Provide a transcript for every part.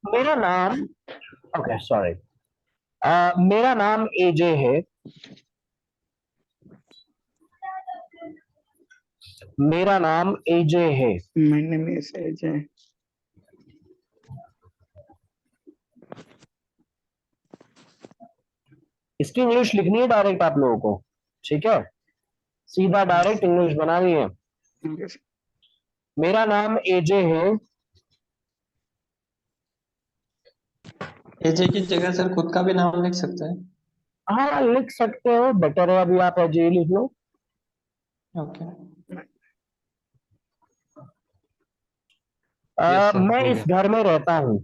मेरा नाम okay sorry मेरा नाम एजे है। मेरा नाम एजे है। मैंने मैसेज है। इसकी इंग्लिश लिखनी है डायरेक्ट आप लोगों को, ठीक है? सीधा डायरेक्ट इंग्लिश बना दी है। मेरा नाम एजे है। एजे की जगह सर खुद का भी नाम लिख सकते हैं। हाँ लिख सकते हो, बेटर है अभी आप एजे लिख लो। ओके। सर मैं हो इस गया। घर में रहता हूँ।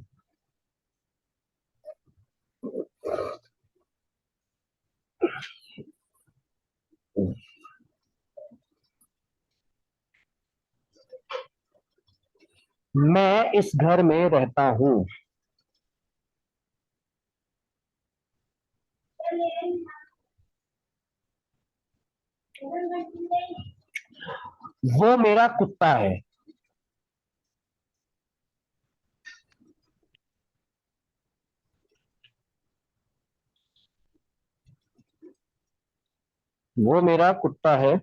मैं इस घर में रहता हूँ। वो मेरा कुत्ता है। वो मेरा कुत्ता है।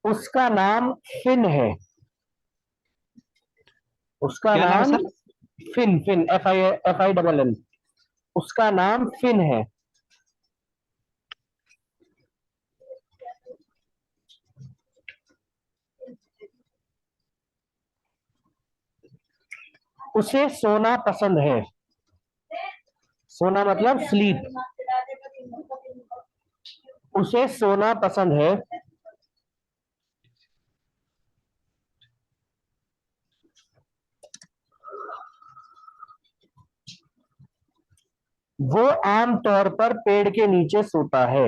उसका नाम फिन है। उसका क्या नाम है नाम सर? Fin fin FIN। उसका नाम फिन है। उसे सोना पसंद है। सोना मतलब स्लीप। उसे सोना पसंद है। वो आमतौर पर पेड़ के नीचे सोता है।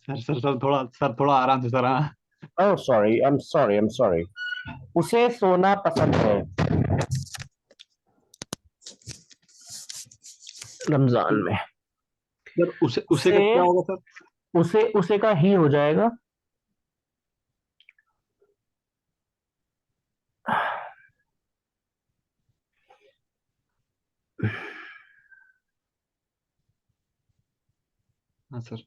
सर थोड़ा आराम से सर। हाँ oh sorry, I am sorry. उसे सोना पसंद है। रमजान में सर उसे उसे का उसे क्या होगा सर? उसे उसे का ही हो जाएगा। हाँ सर।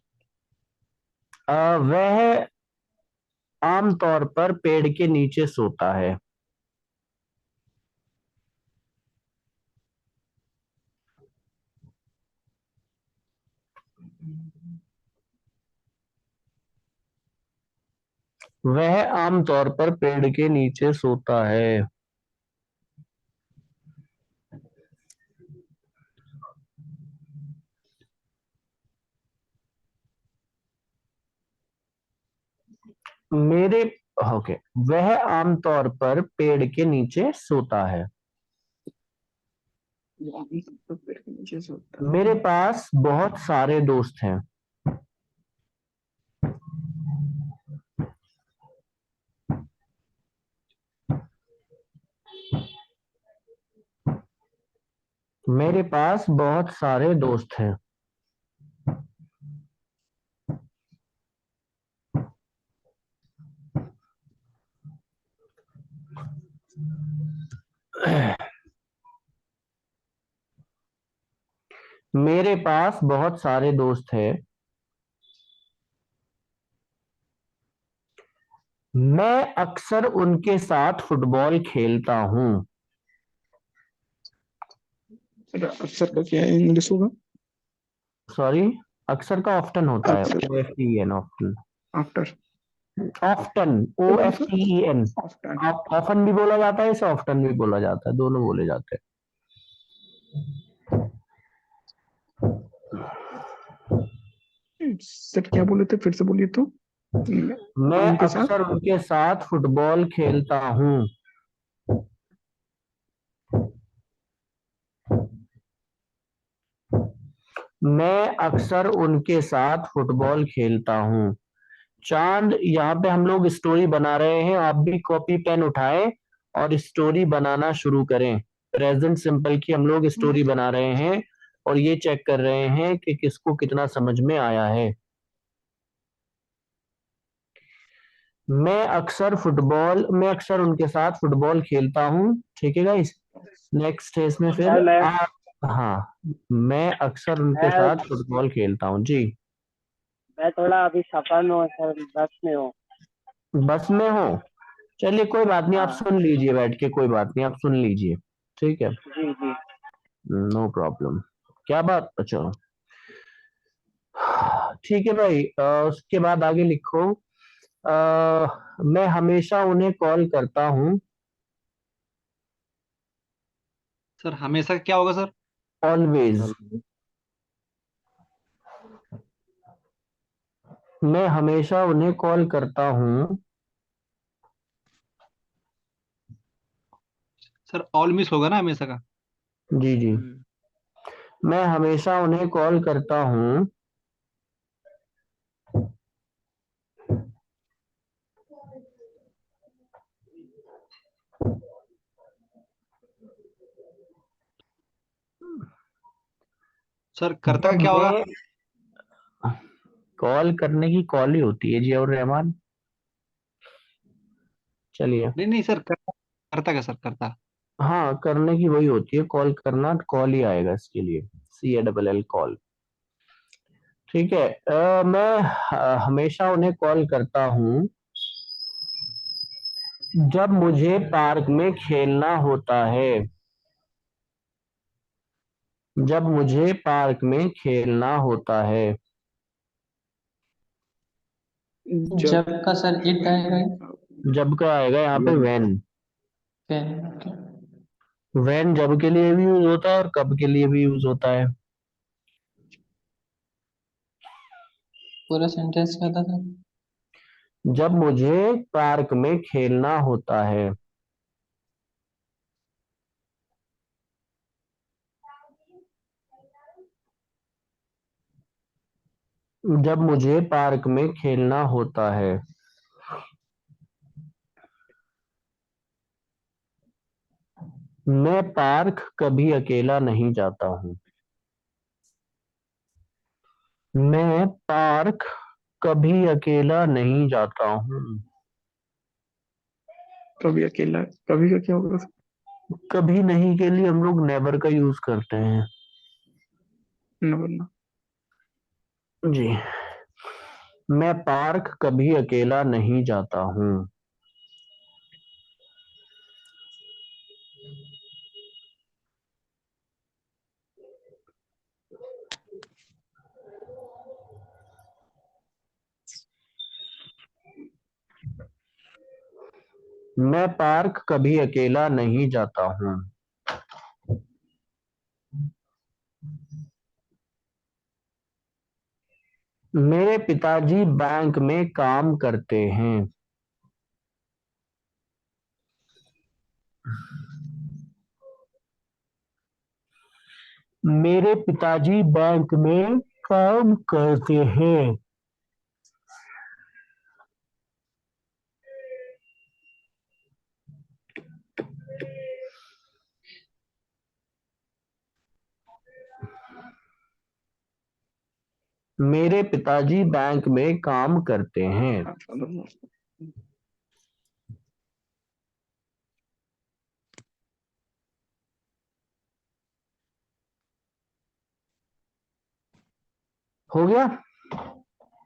वह आमतौर पर पेड़ के नीचे सोता है। वह आमतौर पर पेड़ के नीचे सोता है। मेरे ओके, वह आमतौर पर पेड़ के नीचे सोता है। मेरे पास बहुत सारे दोस्त हैं। मेरे पास बहुत सारे दोस्त हैं। मेरे पास बहुत सारे दोस्त हैं। मैं अक्सर उनके साथ फुटबॉल खेलता हूँ। अक्सर का क्या इंग्लिश होगा? सॉरी, अक्सर का ऑफ्टन होता है, अक्सर OFTEN often. After often, OFTEN। After often भी बोला जाता है, इसे ऑफ्टन भी बोला जाता है, दोनों बोले जाते हैं। सर क्या बोले थे, फिर से बोलिए तो। मैं उनके साथ अक्सर उनके साथ फुटबॉल खेलता हूँ। मैं अक्सर उनके साथ फुटबॉल खेलता हूँ। चांद, यहाँ पे हम लोग स्टोरी बना रहे हैं, आप भी कॉपी पेन उठाएं और स्टोरी बनाना शुरू करें। प्रेजेंट सिंपल की हम लोग स्टोरी बना रहे हैं और ये चेक कर रहे हैं कि किसको कितना समझ में आया है। मैं अक्सर उनके साथ फुटबॉल खेलता हूँ। ठीक है गाइस। नेक्स्ट है इसमें फिर सर मैं आप। हाँ, मैं अक्सर उनके मैं साथ फुटबॉल खेलता हूँ जी। मैं थोड़ा अभी सफर में हूँ सर, बस में हूँ। बस में हो? चलिए कोई बात नहीं, आप हाँ। सुन लीजिए बैठ के, कोई बात नहीं, आप सुन लीजिए। ठीक है, जी जी। No problem. क्या बात, अच्छा। ठीक है भाई, उसके बाद आगे लिखो। मैं हमेशा उन्हें कॉल करता हूँ। सर हमेशा क्या होगा सर? ऑलवेज। मैं हमेशा उन्हें कॉल करता हूँ। सर ऑल मिस होगा ना हमेशा का? जी जी। मैं हमेशा उन्हें कॉल करता हूँ। सर करता का जब क्या होगा? मैं कॉल करने की कॉल ही होती है जी, और रहमान। चलिए। नहीं नहीं सर, करता करता क्या सर, करता। हाँ, करने की वही होती है, कॉल करना, कॉल ही आएगा इसके लिए। CALL call. ठीक है। मैं हमेशा उन्हें कॉल करता हूँ जब मुझे पार्क में खेलना होता है। जब मुझे पार्क में खेलना होता है। जब जब का सर इट आएगा। जब का आएगा यहाँ पे व्हेन। ओके। व्हेन जब के लिए भी यूज होता है और कब के लिए भी यूज होता है। पूरा सेंटेंस क्या था सर? जब मुझे पार्क में खेलना होता है। जब मुझे पार्क में खेलना होता है। मैं पार्क कभी अकेला नहीं जाता हूँ। मैं पार्क कभी अकेला नहीं जाता हूँ। कभी अकेला, कभी का क्या होगा सर? कभी नहीं के लिए हम लोग नेवर का यूज करते हैं न वरना। जी। मैं पार्क कभी अकेला नहीं जाता हूँ। मैं पार्क कभी अकेला नहीं जाता हूँ। मेरे पिताजी बैंक में काम करते हैं। मेरे पिताजी बैंक में काम करते हैं। मेरे पिताजी बैंक में काम करते हैं। हाँ, चलो। हो गया।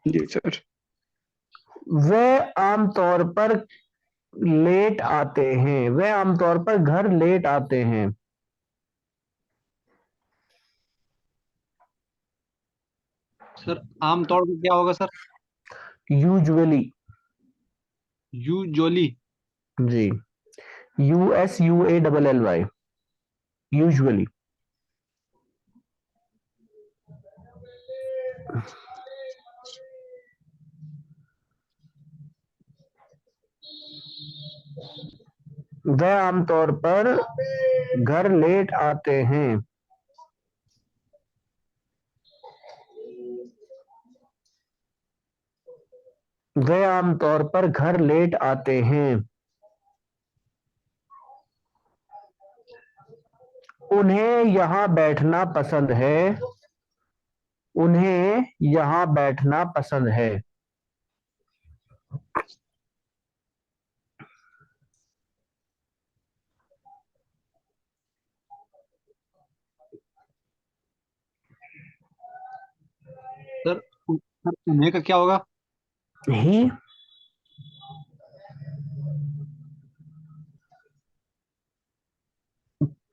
जी सर। वे आमतौर पर लेट आते हैं। वे आमतौर पर घर लेट आते हैं। सर आमतौर पर क्या होगा सर? यूजुअली। यूजुअली। जी। USUALLY। यूजुअली। वे आमतौर पर घर लेट आते हैं। वे आमतौर पर घर लेट आते हैं। उन्हें यहाँ बैठना पसंद है। उन्हें यहाँ बैठना पसंद है। सर उन्हें का क्या होगा? ही।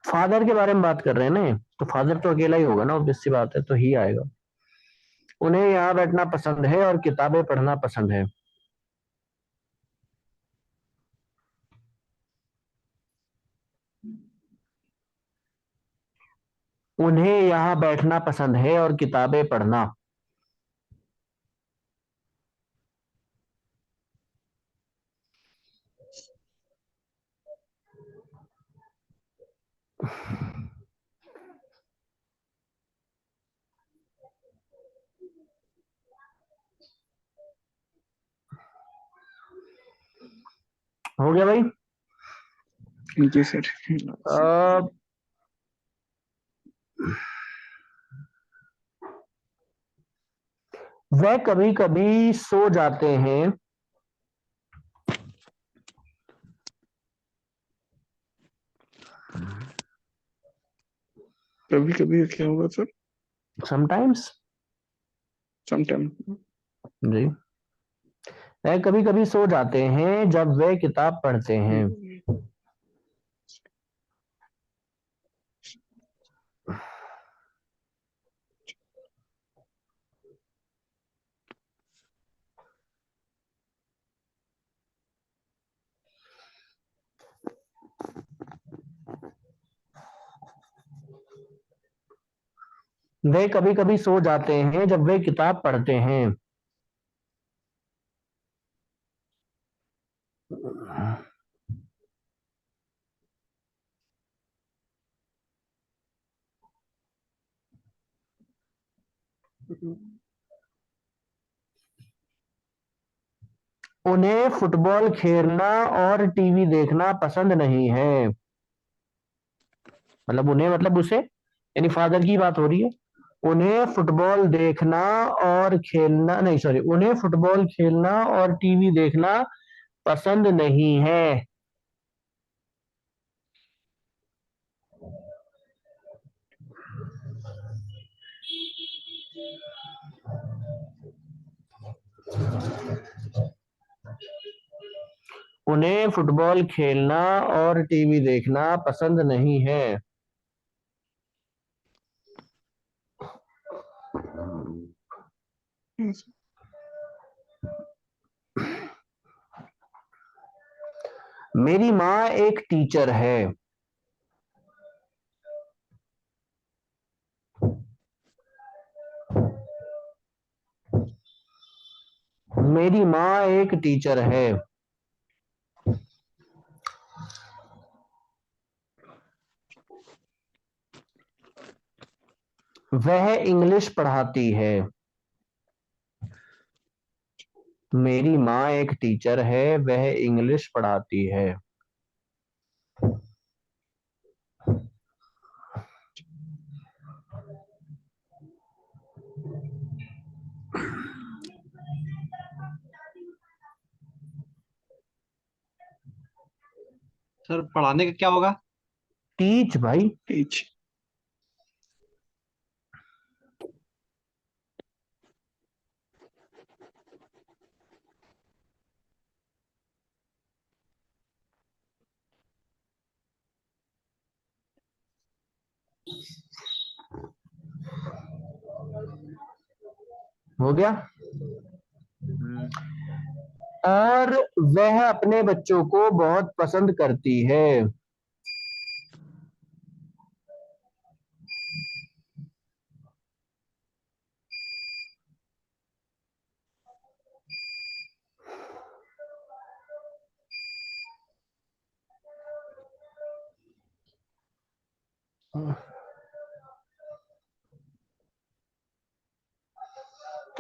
फादर के बारे में बात कर रहे हैं ना, तो फादर तो अकेला ही होगा ना, ऑब्वियस सी बात है, तो ही आएगा। उन्हें यहाँ बैठना पसंद है और किताबें पढ़ना पसंद है। उन्हें यहाँ बैठना पसंद है और किताबें पढ़ना। हो गया भाई। जी सर। अब वह कभी कभी सो जाते हैं। कभी कभी क्या होगा सर? समटाइम्स। समटाइम। जी। वह कभी कभी सो जाते हैं जब वे किताब पढ़ते हैं। वे कभी कभी सो जाते हैं जब वे किताब पढ़ते हैं। उन्हें फुटबॉल खेलना और टीवी देखना पसंद नहीं है। मतलब उन्हें, मतलब उसे, यानी फादर की बात हो रही है। उन्हें फुटबॉल देखना और खेलना नहीं, सॉरी, उन्हें फुटबॉल खेलना और टीवी देखना पसंद नहीं है। उन्हें फुटबॉल खेलना और टीवी देखना पसंद नहीं है। मेरी माँ एक टीचर है। मेरी माँ एक टीचर है। वह इंग्लिश पढ़ाती है। मेरी माँ एक टीचर है, वह इंग्लिश पढ़ाती है। सर पढ़ाने का क्या होगा? टीच भाई। टीच। हो गया। और वह अपने बच्चों को बहुत पसंद करती है।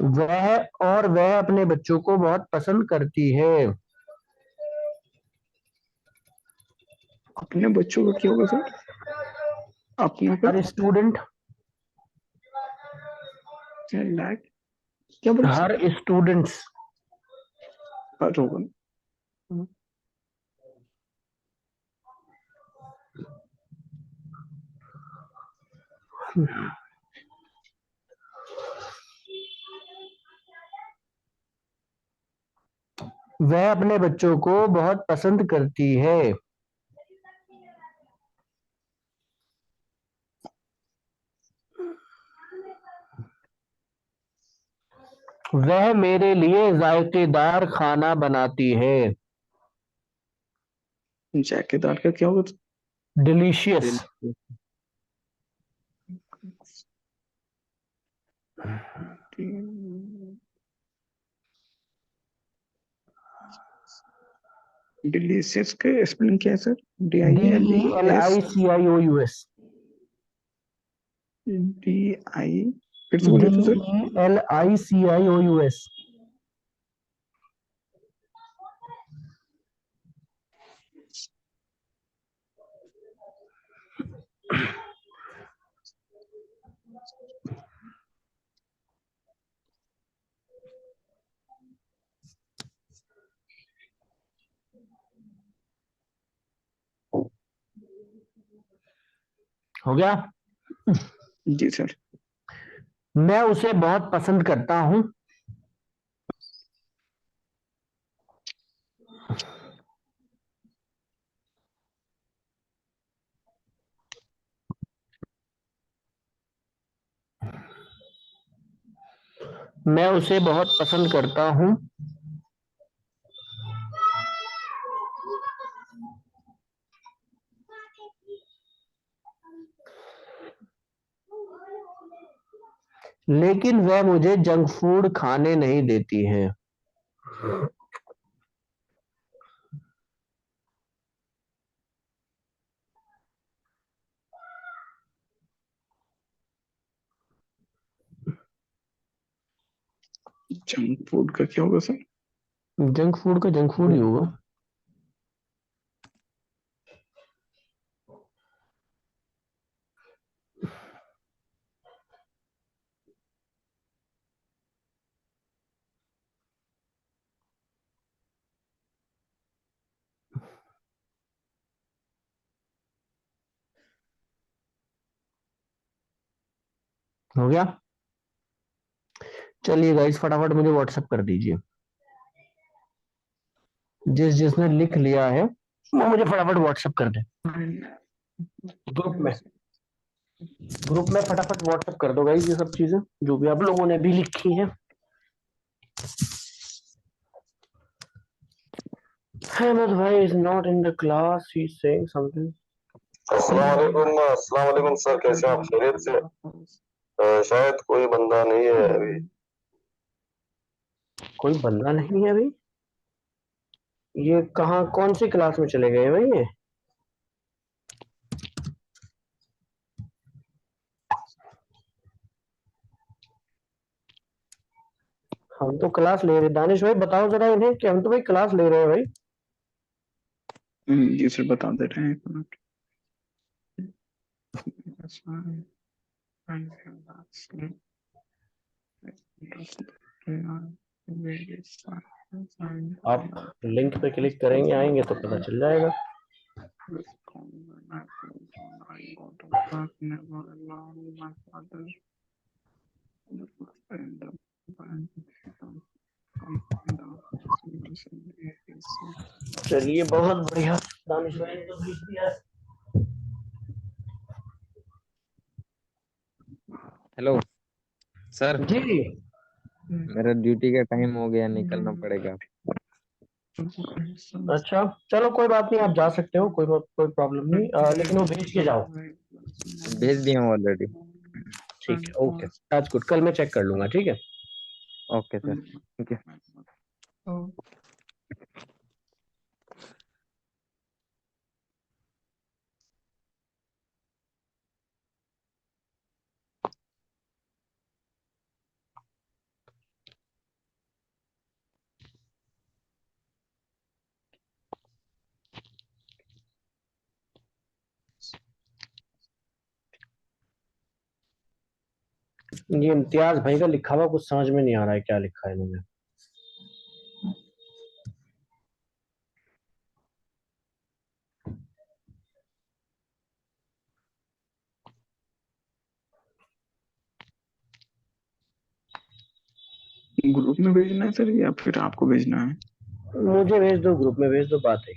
वह अपने बच्चों को बहुत पसंद करती है। अपने बच्चों का क्या होगा सर? अपनों का हर स्टूडेंट। लाइक क्या बोला सर? हर स्टूडेंट्स। हर होगा। वह अपने बच्चों को बहुत पसंद करती है। वह मेरे लिए जायकेदार खाना बनाती है। जायकेदार का क्या होगा? डिलीशियस। डिलीशियस का स्पेलिंग क्या है सर? DELICIOUS। DI, फिर से बोलिए तो सर। DELICIOUS। हो गया। जी सर। मैं उसे बहुत पसंद करता हूँ। मैं उसे बहुत पसंद करता हूँ। लेकिन वह मुझे जंक फूड खाने नहीं देती है। जंक फूड का क्या होगा सर? जंक फूड का जंक फूड ही होगा। हो गया। चलिए गाइस, फटाफट मुझे व्हाट्सएप कर दीजिए। जिसने लिख लिया है वो मुझे फटाफट व्हाट्सएप कर दे। ग्रुप में ग्रुप में फटाफट व्हाट्सएप कर दो गाइस, ये सब चीजें जो भी आप लोगों ने भी लिखी हैं। Ahmed bhai is not in the class, he's saying something. अस्सलाम वालेकुम सर, कैसे हैं आप? खैरियत से? शायद कोई बंदा नहीं है अभी। कोई बंदा नहीं है अभी? ये कहाँ, कौन सी क्लास में चले गए भाई ये? हम तो क्लास ले रहे। दानिश भाई बताओ जरा इन्हें कि हम तो भाई क्लास ले रहे हैं भाई। जी सर, बता दे रहे हैं, एक मिनट। आप लिंक पे क्लिक करेंगे, आएंगे तो पता चल जाएगा। चलिए बहुत बढ़िया, दानिश भाई ने तो भेज दिया। हेलो सर, जी मेरा ड्यूटी का टाइम हो गया, निकलना पड़ेगा। अच्छा, चलो कोई बात नहीं, आप जा सकते हो, कोई प्रॉब्लम नहीं, लेकिन वो भेज के जाओ। भेज दिया हूँ ऑलरेडी। ठीक है, ओके, आज गुड, कल मैं चेक कर लूंगा, ठीक है। ओके सर, ठीक है। ये इम्तियाज भाई का लिखा हुआ कुछ समझ में नहीं आ रहा है, क्या लिखा है इन्होंने। ग्रुप में भेजना है सर या फिर आपको भेजना है? मुझे भेज दो, ग्रुप में भेज दो, बात है।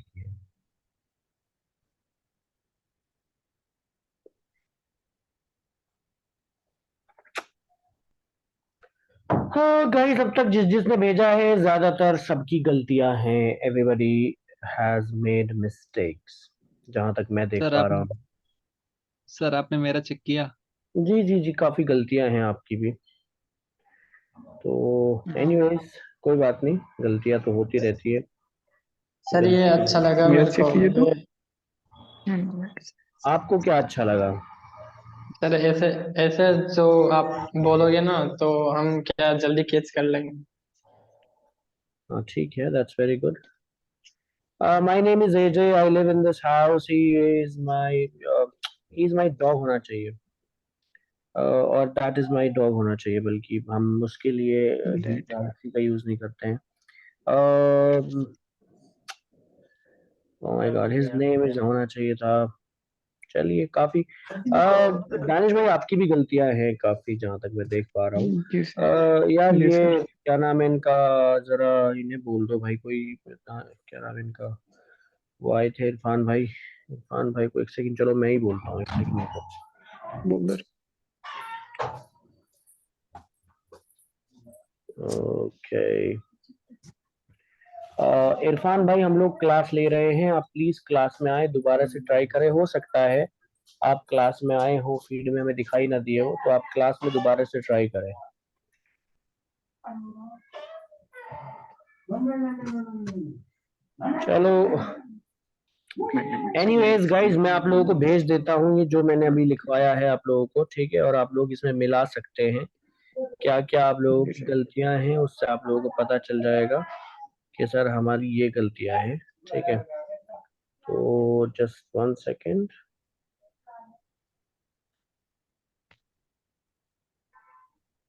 हाँ गाइस, अब तक जिसने भेजा है ज्यादातर सबकी गलतियां हैं। एवरीबॉडी हैज मेड मिस्टेक्स, जहां तक मैं देख सर पा आप रहा हूँ। सर आपने मेरा चेक किया? जी जी जी, काफी गलतियां हैं आपकी भी। तो एनीवेज, कोई बात नहीं, गलतियां तो होती रहती है। सर ये अच्छा लगा ये मेरे चेक को। किए तो आपको क्या अच्छा लगा? सर ऐसे ऐसे जो आप बोलोगे ना तो हम क्या जल्दी कैच कर लेंगे। हाँ ठीक है, that's very good. My name is AJ, I live in this house, he is my dog होना चाहिए। और दैट इज माय डॉग होना चाहिए, बल्कि हम उसके लिए ही का यूज नहीं करते हैं। Oh my God, his name is होना चाहिए था। चलिए, काफी दानिश भाई, आपकी भी गलतियां हैं काफी, जहां तक मैं देख पा रहा हूँ। यार जी ये सर। क्या नाम है इनका, जरा इन्हें बोल दो भाई, कोई क्या नाम है इनका, वो आए थे इरफान भाई। इरफान भाई को एक सेकंड, चलो मैं ही बोलता हूँ, एक सेकंड। बोल ओके, इरफान भाई, हम लोग क्लास ले रहे हैं, आप प्लीज क्लास में आए, दोबारा से ट्राई करें। हो सकता है आप क्लास में आए हो, फीड में हमें दिखाई ना दिए हो, तो आप क्लास में दोबारा से ट्राई करें। चलो, एनीवेज गाइज, मैं आप लोगों को भेज देता हूँ ये जो मैंने अभी लिखवाया है आप लोगों को, ठीक है? और आप लोग इसमें मिला सकते हैं क्या क्या आप लोगों की गलतियां हैं, उससे आप लोगों को पता चल जाएगा कि सर हमारी ये गलतियां हैं, ठीक है? तो जस्ट 1 सेकेंड,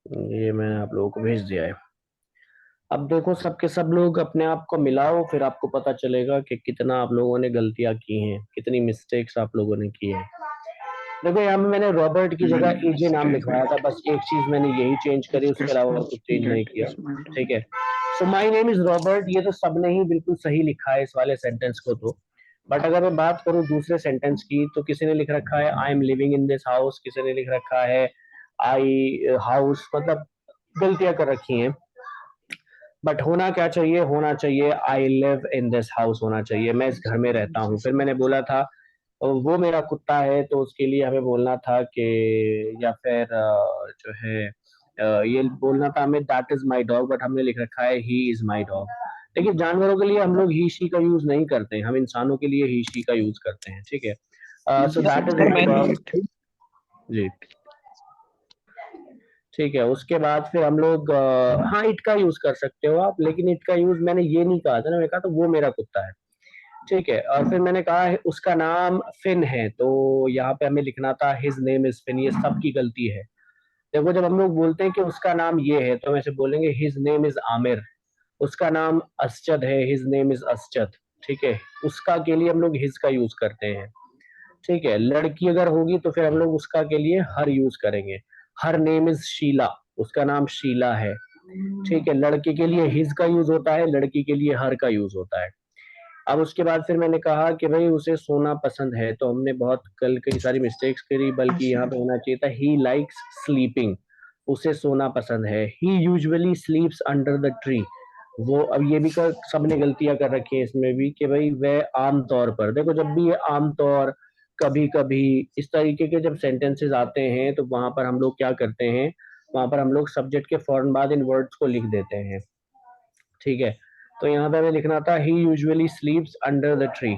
ये मैंने आप लोगों को भेज दिया है। अब देखो, सबके सब लोग अपने आप को मिलाओ, फिर आपको पता चलेगा कि कितना आप लोगों ने गलतियां की हैं, कितनी मिस्टेक्स आप लोगों ने की हैं। देखो, यहाँ में मैंने रॉबर्ट की जगह एजे नाम लिखवाया था, बस एक चीज मैंने यही चेंज करी, उसके अलावा और कुछ चेंज नहीं किया, ठीक है? So my name is Robert, ये तो सबने ही बिल्कुल सही लिखा है इस वाले सेंटेंस को तो। बट अगर मैं बात करूं दूसरे सेंटेंस की, तो किसी ने लिख रखा है I am living in this house, किसी ने लिख रखा है आई हाउस, मतलब गलतियां कर रखी हैं। बट होना क्या चाहिए, होना चाहिए I live in this house होना चाहिए, मैं इस घर में रहता हूँ। फिर मैंने बोला था वो मेरा कुत्ता है, तो उसके लिए हमें बोलना था कि, या फिर जो है ये बोलना था हमें that is my dog, but हमने लिख रखा है ही इज माई डॉग। देखिए, जानवरों के लिए हम लोग ही शी का यूज नहीं करते हैं, हम इंसानों के लिए ही शी का यूज करते हैं, ठीक है? So that is sir my मैंने डॉग। जी, ठीक है। उसके बाद फिर हम लोग हाँ, इट का यूज कर सकते हो आप, लेकिन इट का यूज मैंने ये नहीं कहा था ना, मैंने कहा तो वो मेरा कुत्ता है, ठीक है? और फिर मैंने कहा है उसका नाम फिन है, तो यहाँ पे हमें लिखना था हिज नेम इज फिन, ये सबकी गलती है। देखो, जब हम लोग बोलते हैं कि उसका नाम ये है, तो हम ऐसे बोलेंगे हिज नेम इज आमिर, उसका नाम असजद है, हिज नेम इज असजद, ठीक है? उसका के लिए हम लोग हिज का यूज करते हैं, ठीक है? लड़की अगर होगी तो फिर हम लोग उसका के लिए हर यूज करेंगे। हर नेम इज शीला, उसका नाम शीला है, ठीक है? लड़के के लिए हिज का यूज होता है, लड़की के लिए हर का यूज होता है। अब उसके बाद फिर मैंने कहा कि भाई उसे सोना पसंद है, तो हमने बहुत कल कई सारी मिस्टेक्स करी, बल्कि यहाँ पे होना चाहिए था ही लाइक्स स्लीपिंग, उसे सोना पसंद है। He usually sleeps under the tree, वो अब ये भी सबने गलतियां कर रखी है इसमें भी, कि भाई वह आम तौर पर, देखो जब भी ये आम तौर, कभी कभी, इस तरीके के जब सेंटेंसेस आते हैं, तो वहां पर हम लोग क्या करते हैं, वहां पर हम लोग सब्जेक्ट के फौरन बाद इन वर्ड्स को लिख देते हैं, ठीक है? तो यहाँ पे हमें लिखना था he usually sleeps under the tree,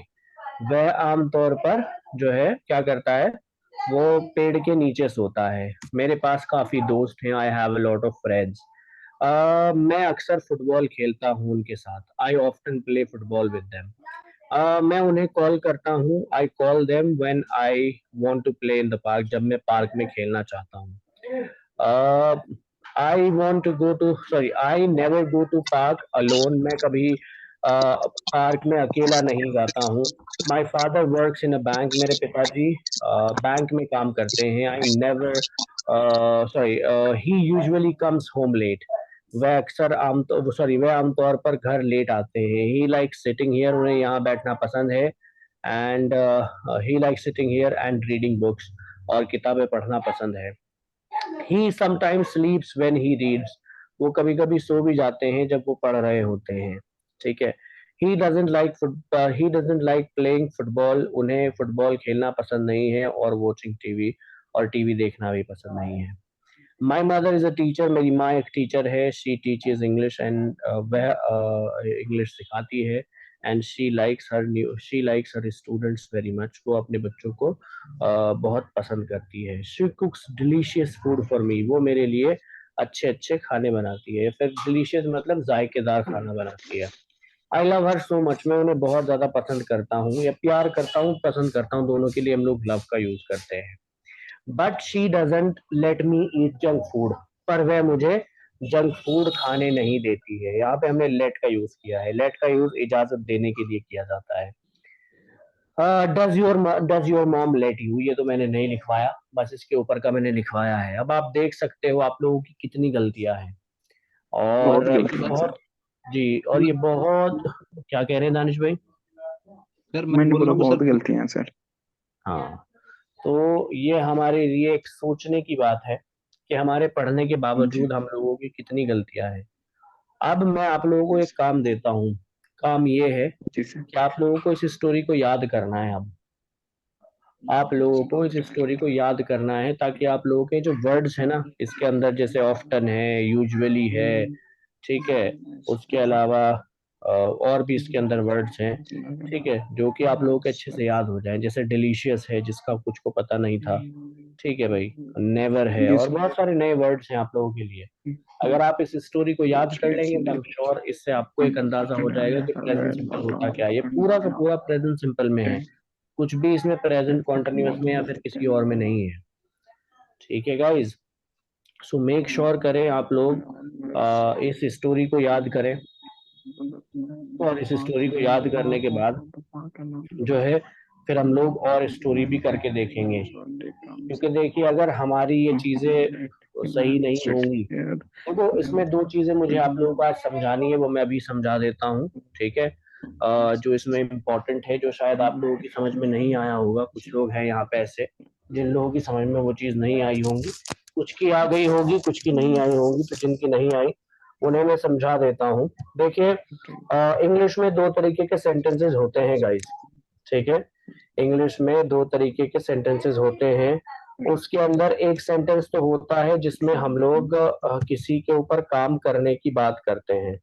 वह आमतौर पर जो है क्या करता है, वो पेड़ के नीचे सोता है। मेरे पास काफी दोस्त हैं, I have a lot of friends. मैं अक्सर फुटबॉल खेलता हूँ उनके साथ, I often play football with them. मैं उन्हें कॉल करता हूँ, I call them when I want to play in the park, जब मैं पार्क में खेलना चाहता हूँ। I want to go to, sorry, I never go to park alone, मैं कभी पार्क में अकेला नहीं जाता हूँ। My father works in a bank, मेरे पिताजी बैंक में काम करते हैं। I never, sorry, he usually comes home late, वह आमतौर पर घर लेट आते हैं। ही लाइक सिटिंग हियर, उन्हें यहाँ बैठना पसंद है। And he like sitting here and reading books, और किताबें पढ़ना पसंद है। He sometimes स्लीप्स when he reads, वो कभी कभी सो भी जाते हैं जब वो पढ़ रहे होते हैं। ठीक है। He doesn't like playing football, उन्हें फुटबॉल खेलना पसंद नहीं है, और वॉचिंग टीवी, और टीवी देखना भी पसंद नहीं है। My mother is a teacher, मेरी माँ एक टीचर है। शी टीचेज इंग्लिश, एंड वह इंग्लिश सिखाती है। And she likes her students very much, वो अपने बच्चों को बहुत पसंद करती है। She कुक्स delicious food for me, वो मेरे लिए अच्छे अच्छे खाने बनाती है। फिर डिलीशियस मतलब जायकेदार खाना बनाती है। I love her so much, मैं उन्हें बहुत ज्यादा पसंद करता हूँ, या प्यार करता हूँ, पसंद करता हूँ, दोनों के लिए हम लोग लव का यूज करते हैं। But she doesn't let me eat junk food, पर वह मुझे जंक फूड खाने नहीं देती है। यहाँ पे हमने लेट का यूज किया है। लेट का यूज इजाजत देने के लिए किया जाता है। Does your mom let you, ये तो मैंने नहीं लिखवाया, बस इसके ऊपर का मैंने लिखवाया है। अब आप देख सकते हो आप लोगों की कितनी गलतियां हैं, बहुत और गलती है सर। बहुत जी, और ये बहुत, क्या कह रहे हैं दानिश भाई? सर मैं मैंने बोल बोला रहा हूँ बहुत सर, गलतियां हैं सर। हाँ, तो ये हमारे लिए एक सोचने की बात है कि हमारे पढ़ने के जी बावजूद हम लोगों की कितनी गलतियां हैं। अब मैं आप लोगों को एक काम देता हूँ। काम ये है जी सर। कि आप लोगों को इस स्टोरी को याद करना है। अब आप लोगों को इस स्टोरी को याद करना है, ताकि आप लोगों के जो वर्ड्स है ना इसके अंदर, जैसे ऑफ्टन है, यूजुअली है, ठीक है, उसके अलावा और भी इसके अंदर वर्ड्स हैं, ठीक है, जो कि आप लोगों के अच्छे से याद हो जाएं। जैसे डिलीशियस है, जिसका कुछ को पता नहीं था, ठीक है भाई। नेवर है, जी और सर। बहुत सारे नए वर्ड्स हैं आप लोगों के लिए। अगर आप इस स्टोरी को याद कर लेंगे तो आई एम श्योर इससे आपको एक अंदाजा हो जाएगा कि प्रेजेंट सिंपल होता क्या है। ये पूरा का पूरा प्रेजेंट सिंपल में है, कुछ भी इसमें प्रेजेंट कॉन्टिन्यूअस में या फिर किसी और में नहीं है। ठीक है गाइज, सो मेक श्योर करें आप लोग इस स्टोरी को याद करें, और इस स्टोरी को याद करने के बाद जो है फिर हम लोग और स्टोरी भी करके देखेंगे। क्योंकि देखिए, अगर हमारी ये चीजें सही नहीं होंगी, तो इसमें दो चीजें मुझे आप लोगों को आज समझानी है, वो मैं अभी समझा देता हूँ। ठीक है। जो इसमें इम्पोर्टेंट है, जो शायद आप लोगों की समझ में नहीं आया होगा। कुछ लोग हैं यहाँ पे ऐसे जिन लोगों की समझ में वो चीज नहीं आई होंगी, कुछ की आ गई होगी, कुछ की नहीं आई होगी। तो जिनकी नहीं आई उन्हें मैं समझा देता हूँ। देखिए, इंग्लिश में दो तरीके के सेंटेंसेस होते हैं गाइस। ठीक है, इंग्लिश में दो तरीके के सेंटेंसेस होते हैं। उसके अंदर एक सेंटेंस तो होता है जिसमें हम लोग किसी के ऊपर काम करने की बात करते हैं।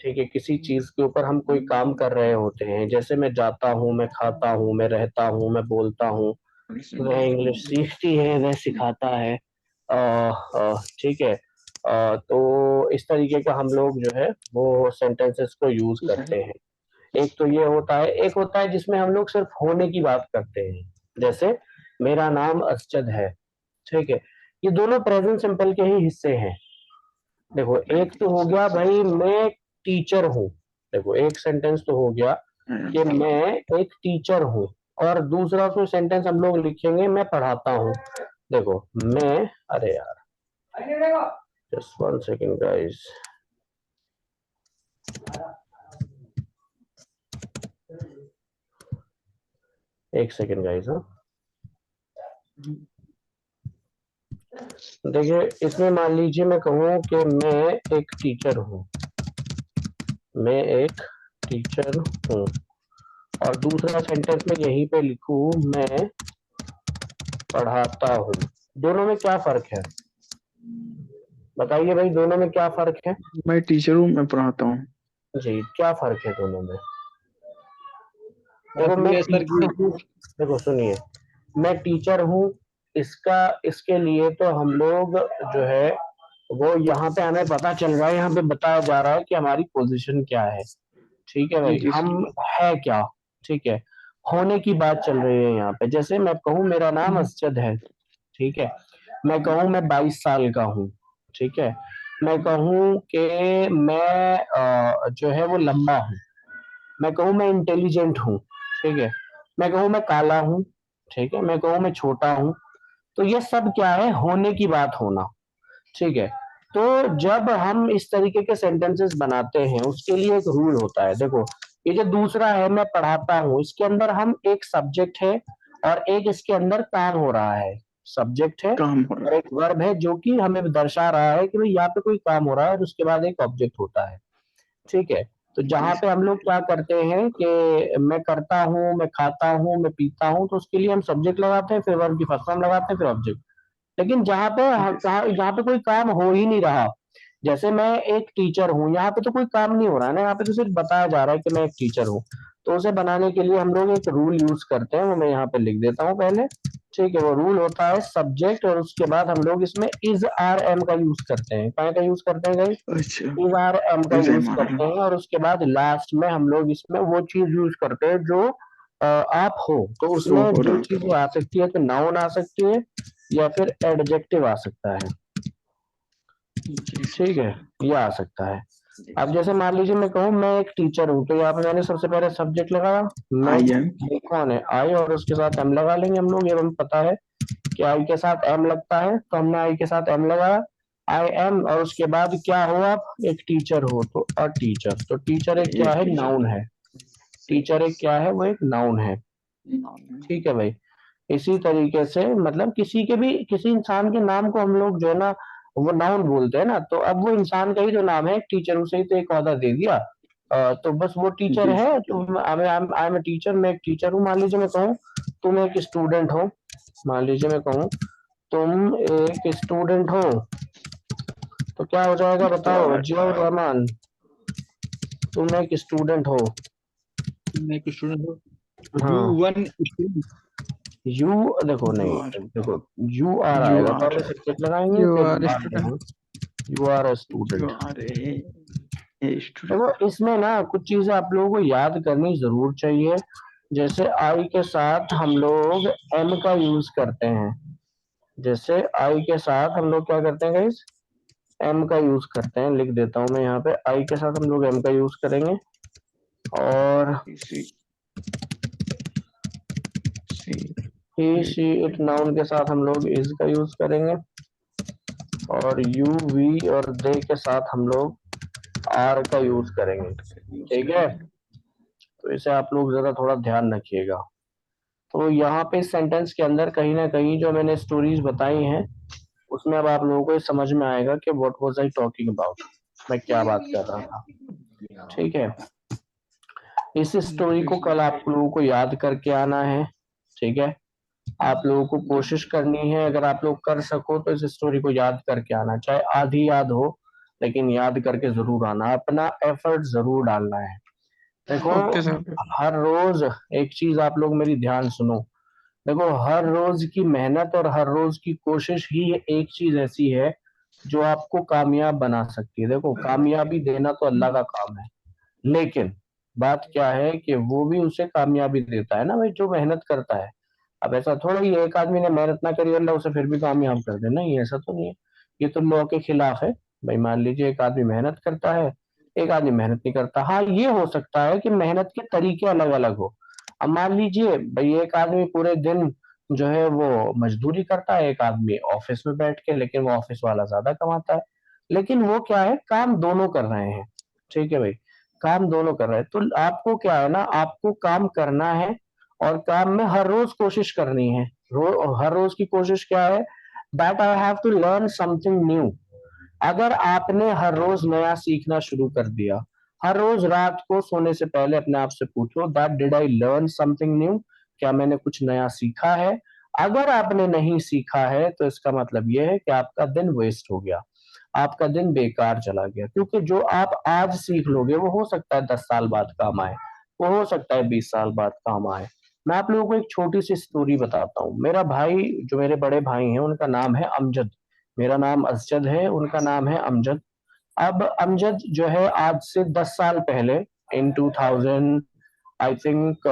ठीक है, किसी चीज के ऊपर हम कोई काम कर रहे होते हैं, जैसे मैं जाता हूँ, मैं खाता हूँ, मैं रहता हूँ, मैं बोलता हूँ। वह इंग्लिश सीखती है, वह सिखाता है। ठीक है। तो इस तरीके का हम लोग जो है वो सेंटेंसेस को यूज करते हैं। एक तो ये होता है, एक होता है जिसमें हम लोग सिर्फ होने की बात करते हैं, जैसे मेरा नाम असजद है। ठीक है, ये दोनों प्रेजेंट सिंपल के ही हिस्से हैं। देखो, एक तो हो गया भाई मैं टीचर हूँ। देखो, एक सेंटेंस तो हो गया कि मैं एक टीचर हूँ, और दूसरा उसमें सेंटेंस हम लोग लिखेंगे मैं पढ़ाता हूँ। देखो मैं, अरे यार, जस्ट वन सेकेंड गाइस, एक सेकेंड गाइस। हाँ, देखिए, इसमें मान लीजिए मैं कहूँ कि मैं एक टीचर हूँ, मैं एक टीचर हूँ, और दूसरा सेंटेंस में यहीं पे लिखूँ मैं पढ़ाता हूँ। दोनों में क्या फर्क है? बताइए भाई, दोनों में क्या फर्क है? मैं टीचर हूँ, मैं पढ़ाता हूँ। जी, क्या फर्क है दोनों में? देखो, फर्क मैं ये है सर टीचर कि हूँ, देखो सुनिए, मैं टीचर हूँ, इसके लिए तो हम लोग जो है वो यहाँ पे हमें पता चल रहा है, यहाँ पे बताया जा रहा है कि हमारी पोजीशन क्या है। ठीक है भाई, जी सर। हम है क्या। ठीक है, होने की बात चल रही है यहाँ पे। जैसे मैं कहूँ मेरा नाम असजद है, ठीक है, मैं कहूँ मैं 22 साल का हूँ, ठीक है, मैं कहूँ कि मैं जो है वो लंबा हूँ, मैं कहूँ मैं इंटेलिजेंट हूँ, ठीक है, मैं कहूँ मैं काला हूँ, ठीक है, मैं कहूँ मैं छोटा हूँ। तो ये सब क्या है? होने की बात होना। ठीक है, तो जब हम इस तरीके के सेंटेंसेस बनाते हैं उसके लिए एक रूल होता है। देखो ये जो दूसरा है मैं पढ़ाता हूँ, इसके अंदर हम एक सब्जेक्ट है और एक इसके अंदर काम हो रहा है। सब्जेक्ट है काम हो रहा और एक वर्ब है जो कि हमें दर्शा रहा है कि भाई यहाँ पे कोई काम हो रहा है और उसके बाद एक ऑब्जेक्ट होता है। ठीक है, तो जहां पे हम लोग क्या करते हैं कि मैं करता हूँ, मैं खाता हूँ, मैं पीता हूँ, तो उसके लिए हम सब्जेक्ट लगाते हैं, फिर वर्ब की फर्स्ट फॉर्म लगाते हैं, फिर ऑब्जेक्ट। लेकिन जहाँ पे कोई काम हो ही नहीं रहा, जैसे मैं एक टीचर हूँ, यहाँ पे तो कोई काम नहीं हो रहा है ना, यहाँ पे तो सिर्फ बताया जा रहा है कि मैं एक टीचर हूँ। तो उसे बनाने के लिए हम लोग एक रूल यूज करते हैं, वो मैं यहाँ पे लिख देता हूँ पहले। ठीक है, वो रूल होता है सब्जेक्ट और उसके बाद हम लोग इसमें इज आर एम का यूज करते हैं। क्या का यूज करते हैं गाइस? है। अच्छा, इज आर एम का इज यूज एम आर करते हैं और उसके बाद लास्ट में हम लोग इसमें वो चीज यूज करते हैं जो आप हो। तो सो उसमें हो दो रहा। चीजें आ सकती है, तो नाउन आ सकती है या फिर एडजेक्टिव आ सकता है। जी ठीक है, ये आ सकता है। अब जैसे मान लीजिए मैं कहूँ मैं एक टीचर हूँ, तो यहाँ पे मैंने सबसे पहले सब्जेक्ट लगाया, मैं आई एम। ये कौन है? आई, और उसके साथ एम लगा लेंगे हम लोग। ये हमें पता है कि आई के साथ एम लगता है, तो हमने आई के साथ एम लगाया, आई एम, और उसके बाद क्या हो? आप एक टीचर हो, तो अ टीचर। तो टीचर एक क्या एक है? टीचर। नाउन है। टीचर एक क्या है? वो एक नाउन है। ठीक है भाई, इसी तरीके से मतलब किसी के भी किसी इंसान के नाम को हम लोग जो है ना वो नाउन बोलते हैं ना, तो अब वो इंसान का ही जो नाम है, टीचर, उसे ही तो एक ओहदा दे दिया। तो बस वो टीचर जी है। तो आई एम टीचर, मैं एक टीचर हूँ। मान लीजिए मैं कहूँ तुम एक स्टूडेंट हो, मान लीजिए मैं कहूँ तुम एक स्टूडेंट हो, तो क्या हो जाएगा तो बताओ? जियाउर रहमान, तुम एक स्टूडेंट हो। मैं एक स्टूडेंट हूँ। यू हाँ, वन स्टूडेंट। यू, देखो यू नहीं, आर। देखो यू आर यू आएगा तो आर। हम सब्जेक्ट लगाएंगे, यू फिर आर बात स्टूडेंट। करेंगे। You are a you student. Are a student. देखो इसमें ना कुछ चीजें आप लोगों को याद करनी जरूर चाहिए। जैसे आई के साथ हम लोग एम का यूज करते हैं। जैसे आई के साथ हम लोग क्या करते हैं गाइस? एम का यूज करते हैं। लिख देता हूं मैं यहाँ पे, आई के साथ हम लोग एम का यूज करेंगे। और सी सी ही शी इट नाउन के साथ हम लोग इज का यूज करेंगे। और यू वी और दे के साथ हम लोग आर का यूज करेंगे। ठीक है, तो इसे आप लोग जरा थोड़ा ध्यान रखिएगा। तो यहाँ पे इस सेंटेंस के अंदर कहीं ना कहीं जो मैंने स्टोरीज बताई हैं उसमें अब आप लोगों को ये समझ में आएगा कि what was I talking about, मैं क्या बात कर रहा था। ठीक है, इस स्टोरी को कल आप लोगों को याद करके आना है। ठीक है, आप लोगों को कोशिश करनी है, अगर आप लोग कर सको तो इस स्टोरी को याद करके आना, चाहे आधी याद हो लेकिन याद करके जरूर आना, अपना एफर्ट जरूर डालना है। देखो ओके सर। हर रोज एक चीज आप लोग मेरी ध्यान सुनो। देखो हर रोज की मेहनत और हर रोज की कोशिश ही एक चीज ऐसी है जो आपको कामयाब बना सकती है। देखो कामयाबी देना तो अल्लाह का काम है, लेकिन बात क्या है कि वो भी उसे कामयाबी देता है ना भाई जो मेहनत करता है। अब ऐसा थोड़ा ही है, एक आदमी ने मेहनत ना करी अल्लाह उसे फिर भी कामयाब कर दे, नहीं ऐसा तो नहीं है। ये तो लॉ के खिलाफ है। भाई मान लीजिए एक आदमी मेहनत करता है, एक आदमी मेहनत नहीं करता। हाँ ये हो सकता है कि मेहनत के तरीके अलग अलग हो। अब मान लीजिए भाई एक आदमी पूरे दिन जो है वो मजदूरी करता है, एक आदमी ऑफिस में बैठ के, लेकिन वो ऑफिस वाला ज्यादा कमाता है। लेकिन वो क्या है, काम दोनों कर रहे हैं। ठीक है भाई, काम दोनों कर रहे हैं। तो आपको क्या है ना, आपको काम करना है और काम में हर रोज कोशिश करनी है। हर रोज की कोशिश क्या है? That I have to learn something new. अगर आपने हर रोज नया सीखना शुरू कर दिया, हर रोज रात को सोने से पहले अपने आप से पूछो that did I learn something new, क्या मैंने कुछ नया सीखा है? अगर आपने नहीं सीखा है तो इसका मतलब यह है कि आपका दिन वेस्ट हो गया, आपका दिन बेकार चला गया। क्योंकि जो आप आज सीख लोगे वो हो सकता है 10 साल बाद काम आए, वो हो सकता है 20 साल बाद काम आए। मैं आप लोगों को एक छोटी सी स्टोरी बताता हूँ। मेरा भाई, जो मेरे बड़े भाई हैं, उनका नाम है अमजद। मेरा नाम असजद है, उनका नाम है अमजद। अब अमजद जो है आज से 10 साल पहले इन 2000 आई थिंक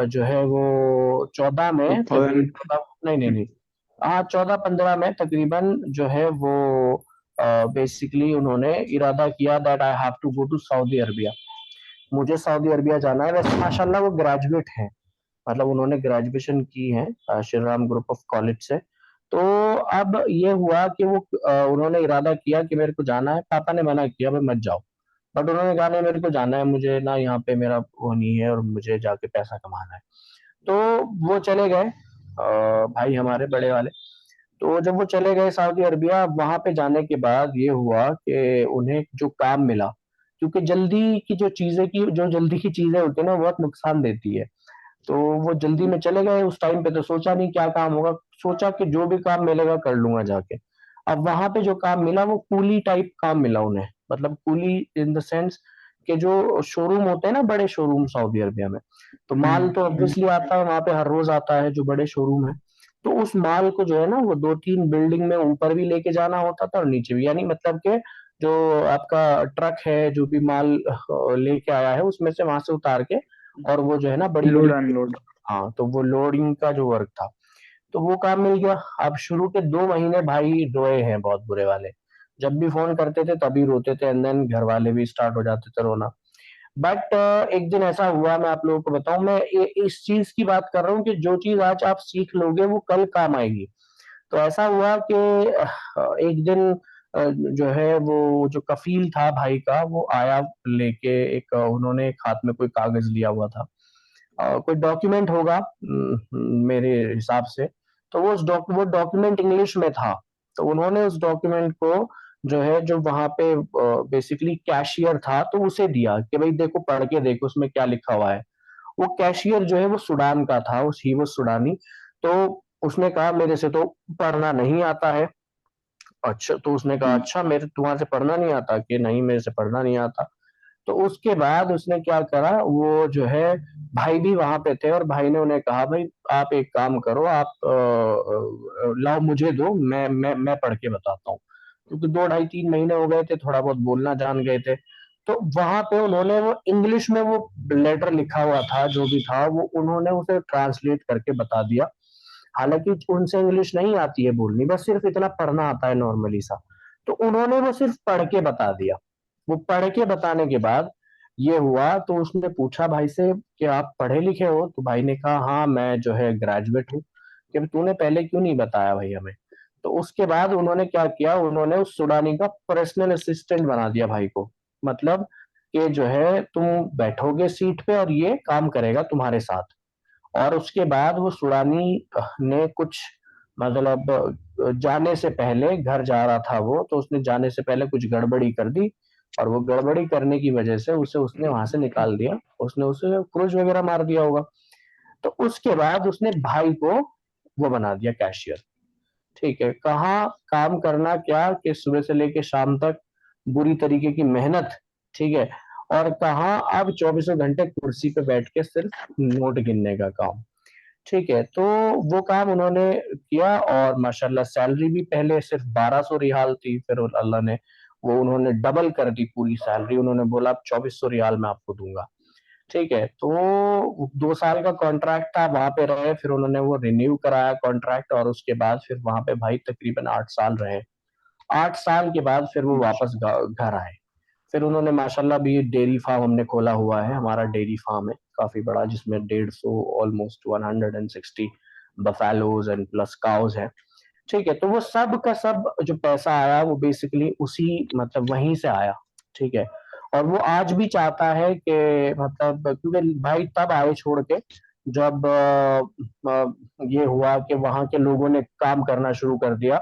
जो है वो 14 में 2000। तकरीबन, नहीं नहीं नहीं, हाँ 14-15 में तकरीबन जो है वो बेसिकली उन्होंने इरादा किया that I have to go to Saudi Arabia. मुझे सऊदी अरबिया जाना है। वैसे माशाल्लाह वो ग्रेजुएट हैं, मतलब उन्होंने ग्रेजुएशन की है Shri Ram group of college से। तो अब ये हुआ कि वो उन्होंने इरादा किया कि मेरे को जाना है। पापा ने मना किया भाई मत जाओ, बट उन्होंने कहा नहीं मेरे को जाना है, मुझे ना यहाँ पे मेरा वो नहीं है और मुझे जाके पैसा कमाना है। तो वो चले गए भाई हमारे बड़े वाले। तो जब वो चले गए सऊदी अरबिया, वहां पे जाने के बाद ये हुआ कि उन्हें जो काम मिला, क्योंकि जल्दी की चीजें होती है ना, बहुत नुकसान देती है। तो वो जल्दी में चले गए उस टाइम पे, तो सोचा नहीं क्या काम होगा, सोचा कि जो भी काम मिलेगा कर लूंगा जाके। अब वहां पे जो काम मिला वो कूली टाइप काम मिला उन्हें, मतलब कूली इन द सेंस कि जो शोरूम होते हैं ना, बड़े शोरूम सऊदी अरबिया में, तो माल तो ऑब्वियसली आता है वहां पे, हर रोज आता है जो बड़े शोरूम है। तो उस माल को जो है ना वो 2-3 बिल्डिंग में ऊपर भी लेके जाना होता था और नीचे भी, यानी मतलब के जो आपका ट्रक है जो भी माल लेके आया है उसमें से वहां से उतार के, और वो जो है ना बड़ी लोड बड़ी, अनलोड। हाँ तो वो लोडिंग का जो वर्क था, तो वो काम मिल गया। अब शुरू के 2 महीने भाई रोए हैं बहुत बुरे वाले, जब भी फोन करते थे तभी रोते थे, एंड देन घर वाले भी स्टार्ट हो जाते थे रोना। बट एक दिन ऐसा हुआ, मैं आप लोगों को बताऊं, मैं इस चीज की बात कर रहा हूँ कि जो चीज आज आप सीख लोगे वो कल काम आएगी। तो ऐसा हुआ कि एक दिन जो है वो जो कफील था भाई का, वो आया लेके एक उन्होंने एक हाथ में कोई कागज लिया हुआ था, कोई डॉक्यूमेंट होगा मेरे हिसाब से। तो वो डॉक्यूमेंट इंग्लिश में था। तो उन्होंने उस डॉक्यूमेंट को जो है, जो वहां पे बेसिकली कैशियर था, तो उसे दिया कि भाई देखो पढ़ के देखो उसमें क्या लिखा हुआ है। वो कैशियर जो है वो सुडान का था, ही वो सुडानी। तो उसने कहा मेरे से तो पढ़ना नहीं आता है। अच्छा, तो उसने कहा अच्छा मेरे तुम्हारे से पढ़ना नहीं आता, कि नहीं मेरे से पढ़ना नहीं आता। तो उसके बाद उसने क्या करा, वो जो है भाई भी वहां पे थे और भाई ने उन्हें कहा भाई आप एक काम करो, आप लाओ मुझे दो, मैं पढ़ के बताता हूँ, क्योंकि 2 ढाई 3 महीने हो गए थे, थोड़ा बहुत बोलना जान गए थे। तो वहां पे उन्होंने वो इंग्लिश में वो लेटर लिखा हुआ था जो भी था, वो उन्होंने उसे ट्रांसलेट करके बता दिया। हालांकि उनसे इंग्लिश नहीं आती है बोलनी, बस सिर्फ इतना पढ़ना आता है नॉर्मली सा। तो उन्होंने वो सिर्फ पढ़ के बता दिया। वो पढ़ के बताने के बाद ये हुआ, तो उसने पूछा भाई से कि आप पढ़े लिखे हो, तो भाई ने कहा हाँ मैं जो है ग्रेजुएट हूँ। कि तूने पहले क्यों नहीं बताया भाई हमें। तो उसके बाद उन्होंने क्या किया, उन्होंने उस सुडानी का पर्सनल असिस्टेंट बना दिया भाई को। मतलब कि जो है तुम बैठोगे सीट पे और ये काम करेगा तुम्हारे साथ। और उसके बाद वो सुडानी ने कुछ, मतलब जाने से पहले, घर जा रहा था वो, तो उसने जाने से पहले कुछ गड़बड़ी कर दी, और वो गड़बड़ी करने की वजह से उसने वहां से निकाल दिया। उसने उसे क्रूज वगैरह मार दिया होगा। तो उसके बाद उसने भाई को वो बना दिया कैशियर। ठीक है, कहाँ काम करना क्या कि सुबह से लेके शाम तक बुरी तरीके की मेहनत। ठीक है, और कहाँ अब 24 घंटे कुर्सी पे बैठ के सिर्फ नोट गिनने का काम। ठीक है, तो वो काम उन्होंने किया, और माशाल्लाह सैलरी भी पहले सिर्फ 1200 रियाल थी, फिर अल्लाह ने वो उन्होंने डबल कर दी पूरी सैलरी। उन्होंने बोला अब 2400 रियाल मैं आपको दूंगा। ठीक है, तो 2 साल का कॉन्ट्रैक्ट था, वहां पे रहे, फिर उन्होंने वो रिन्यू कराया कॉन्ट्रैक्ट, और उसके बाद फिर वहां पे भाई तकरीबन 8 साल रहे। 8 साल के बाद फिर वो वापस घर आए। फिर उन्होंने माशाल्लाह भी डेयरी फार्म हमने खोला हुआ है, हमारा डेयरी फार्म है काफी बड़ा, जिसमें 150 almost 160 buffaloes and plus cows है। ठीक है, तो वो सब का सब जो पैसा आया वो बेसिकली उसी, मतलब वहीं से आया। ठीक है, और वो आज भी चाहता है कि, मतलब क्योंकि भाई तब आए छोड़ के जब ये हुआ कि वहां के लोगों ने काम करना शुरू कर दिया,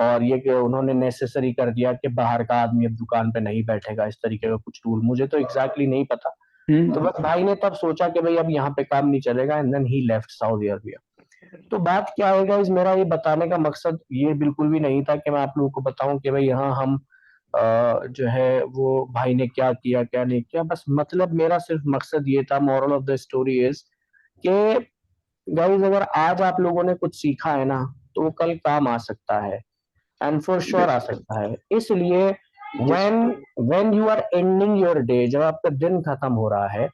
और ये कि उन्होंने नेसेसरी कर दिया कि बाहर का आदमी अब दुकान पे नहीं बैठेगा, इस तरीके का कुछ रूल, मुझे तो एग्जैक्टली नहीं पता। तो बस भाई ने तब सोचा कि भाई अब यहाँ पे काम नहीं चलेगा, and then he left Saudi Arabia. तो बात क्या है गाइस, मेरा ये बताने का मकसद ये बिल्कुल भी नहीं था कि मैं आप लोगों को बताऊं कि भाई यहाँ हम जो है वो भाई ने क्या किया क्या नहीं किया। बस मतलब मेरा सिर्फ मकसद ये था, moral of the story is कि गाइस अगर आज आप लोगों ने कुछ सीखा है ना, तो वो कल काम आ सकता है, एंड फॉर श्योर आ सकता है। इसलिए when when you are ending your day, जब आपका दिन खत्म हो रहा है,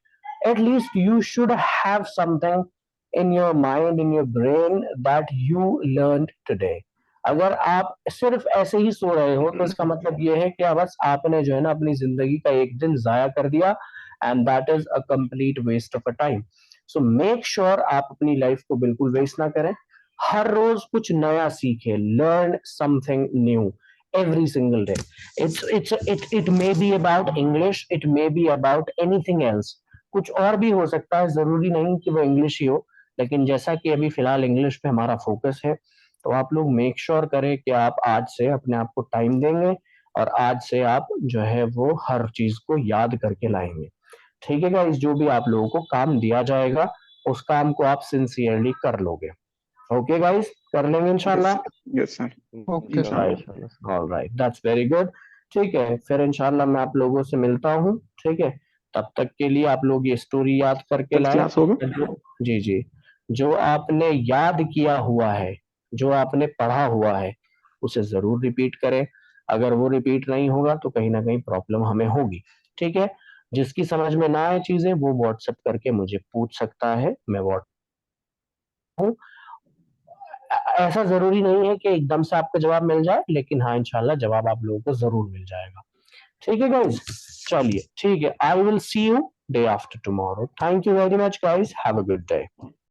at least you should have something in your mind, in your brain, that you learn today. अगर आप सिर्फ ऐसे ही सो रहे हो तो इसका मतलब ये है कि बस आपने जो है ना अपनी जिंदगी का एक दिन जाया कर दिया, and that is a complete waste of a time. So make sure आप अपनी लाइफ को बिल्कुल वेस्ट ना करें। हर रोज कुछ नया सीखे, learn something new every single day. It may be about English, it may be about anything else. कुछ और भी हो सकता है, जरूरी नहीं कि वो इंग्लिश ही हो, लेकिन जैसा कि अभी फिलहाल इंग्लिश पे हमारा फोकस है, तो आप लोग मेक श्योर करें कि आप आज से अपने आप को टाइम देंगे और आज से आप जो है वो हर चीज को याद करके लाएंगे। ठीक है गाइस, जो भी आप लोगों को काम दिया जाएगा उस काम को आप सिंसियरली कर लोगे। ओके गाइस, कर लेंगे इंशाल्लाह। Yes sir. Okay sir. Right, alright, that's very good. ठीक है, फिर इंशाल्लाह मैं आप लोगों से मिलता हूँ। ठीक है, तब तक के लिए आप लोग ये स्टोरी याद करके कल लाएं। क्लास होगा? जी जी, जो आपने याद किया हुआ है, जो आपने पढ़ा हुआ है, उसे जरूर रिपीट करें। अगर वो रिपीट नहीं होगा तो कहीं ना कहीं प्रॉब्लम हमें होगी। ठीक है, जिसकी समझ में ना आए चीजें वो व्हाट्सएप करके मुझे पूछ सकता है, मैं व्हाट्सएप हूँ। ऐसा जरूरी नहीं है कि एकदम से आपको जवाब मिल जाए, लेकिन हाँ इंशाल्लाह जवाब आप लोगों को जरूर मिल जाएगा। ठीक है गाइज, चलिए ठीक है, I will see you day after tomorrow. Thank you very much guys, have a good day.